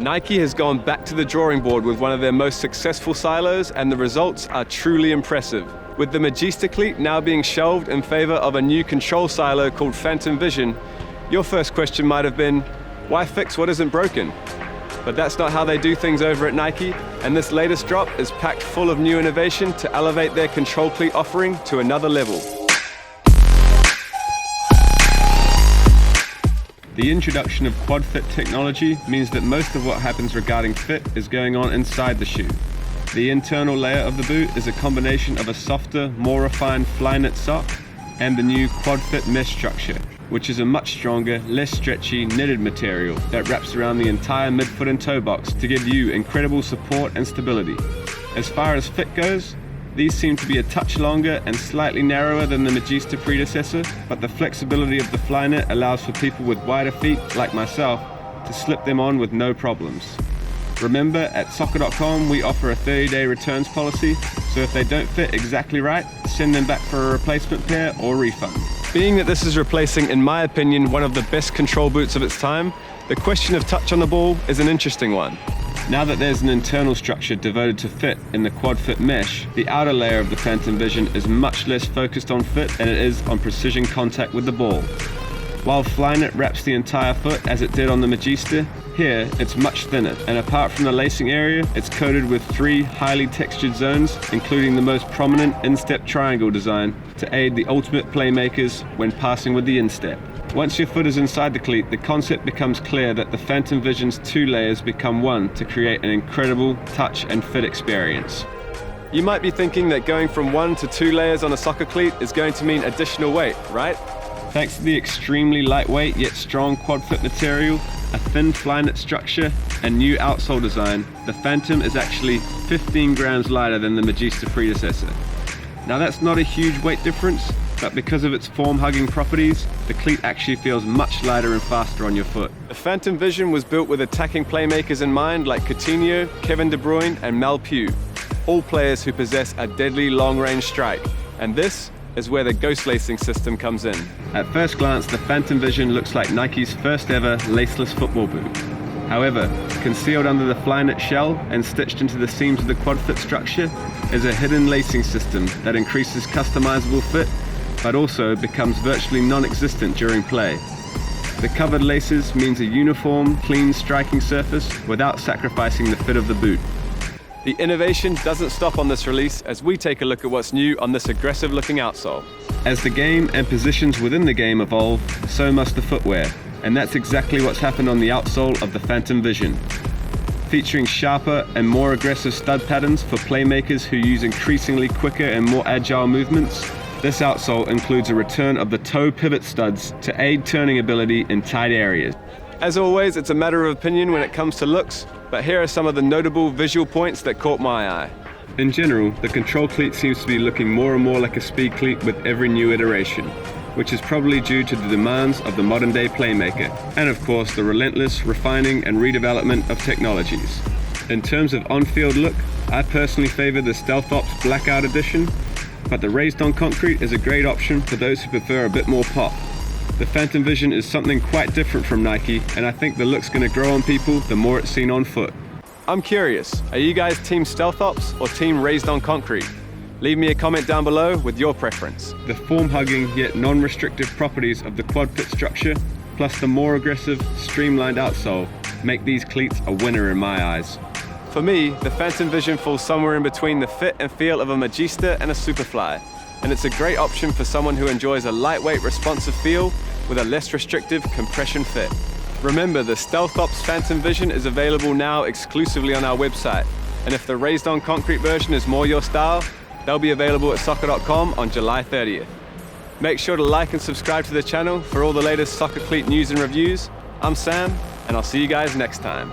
Nike has gone back to the drawing board with one of their most successful silos, and the results are truly impressive. With the Magista cleat now being shelved in favor of a new control silo called PhantomVSN, your first question might have been, why fix what isn't broken? But that's not how they do things over at Nike, and this latest drop is packed full of new innovation to elevate their control cleat offering to another level. The introduction of QuadFit technology means that most of what happens regarding fit is going on inside the shoe. The internal layer of the boot is a combination of a softer, more refined flyknit sock and the new QuadFit mesh structure, which is a much stronger, less stretchy knitted material that wraps around the entire midfoot and toe box to give you incredible support and stability. As far as fit goes, these seem to be a touch longer and slightly narrower than the Magista predecessor, but the flexibility of the flyknit allows for people with wider feet, like myself, to slip them on with no problems. Remember, at SOCCER.COM we offer a 30-day returns policy, so if they don't fit exactly right, send them back for a replacement pair or refund. Being that this is replacing, in my opinion, one of the best control boots of its time, the question of touch on the ball is an interesting one. Now that there's an internal structure devoted to fit in the QuadFit mesh, the outer layer of the PhantomVSN is much less focused on fit than it is on precision contact with the ball. While flyknit wraps the entire foot as it did on the Magista, here it's much thinner, and apart from the lacing area, it's coated with 3 highly textured zones, including the most prominent instep triangle design to aid the ultimate playmakers when passing with the instep. Once your foot is inside the cleat, the concept becomes clear that the PhantomVSN's 2 layers become one to create an incredible touch and fit experience. You might be thinking that going from 1 to 2 layers on a soccer cleat is going to mean additional weight, right? Thanks to the extremely lightweight yet strong QuadFit material, a thin flyknit structure, and new outsole design, the Phantom is actually 15 grams lighter than the Magista predecessor. Now that's not a huge weight difference, but because of its form-hugging properties, the cleat actually feels much lighter and faster on your foot. The PhantomVSN was built with attacking playmakers in mind like Coutinho, Kevin De Bruyne, and Mal Pugh, all players who possess a deadly long-range strike, and this is where the ghost lacing system comes in. At first glance, the PhantomVSN looks like Nike's first ever laceless football boot. However, concealed under the flyknit shell and stitched into the seams of the QuadFit structure is a hidden lacing system that increases customizable fit, but also becomes virtually non-existent during play. The covered laces means a uniform, clean striking surface without sacrificing the fit of the boot. The innovation doesn't stop on this release as we take a look at what's new on this aggressive-looking outsole. As the game and positions within the game evolve, so must the footwear, and that's exactly what's happened on the outsole of the PhantomVSN. Featuring sharper and more aggressive stud patterns for playmakers who use increasingly quicker and more agile movements, this outsole includes a return of the toe pivot studs to aid turning ability in tight areas. As always, it's a matter of opinion when it comes to looks, but here are some of the notable visual points that caught my eye. In general, the control cleat seems to be looking more and more like a speed cleat with every new iteration, which is probably due to the demands of the modern day playmaker, and of course the relentless refining and redevelopment of technologies. In terms of on-field look, I personally favor the Stealth Ops Blackout Edition, but the raised on concrete is a great option for those who prefer a bit more pop. The PhantomVSN is something quite different from Nike, and I think the look's going to grow on people the more it's seen on foot. I'm curious, are you guys team Stealth Ops or team raised on concrete? Leave me a comment down below with your preference. The form-hugging yet non-restrictive properties of the QuadFit structure, plus the more aggressive, streamlined outsole, make these cleats a winner in my eyes. For me, the PhantomVSN falls somewhere in between the fit and feel of a Magista and a Superfly, and it's a great option for someone who enjoys a lightweight, responsive feel with a less restrictive compression fit. Remember, the Stealth Ops PhantomVSN is available now exclusively on our website, and if the raised on concrete version is more your style, they'll be available at SOCCER.COM on July 30th. Make sure to like and subscribe to the channel for all the latest soccer cleat news and reviews. I'm Sam, and I'll see you guys next time.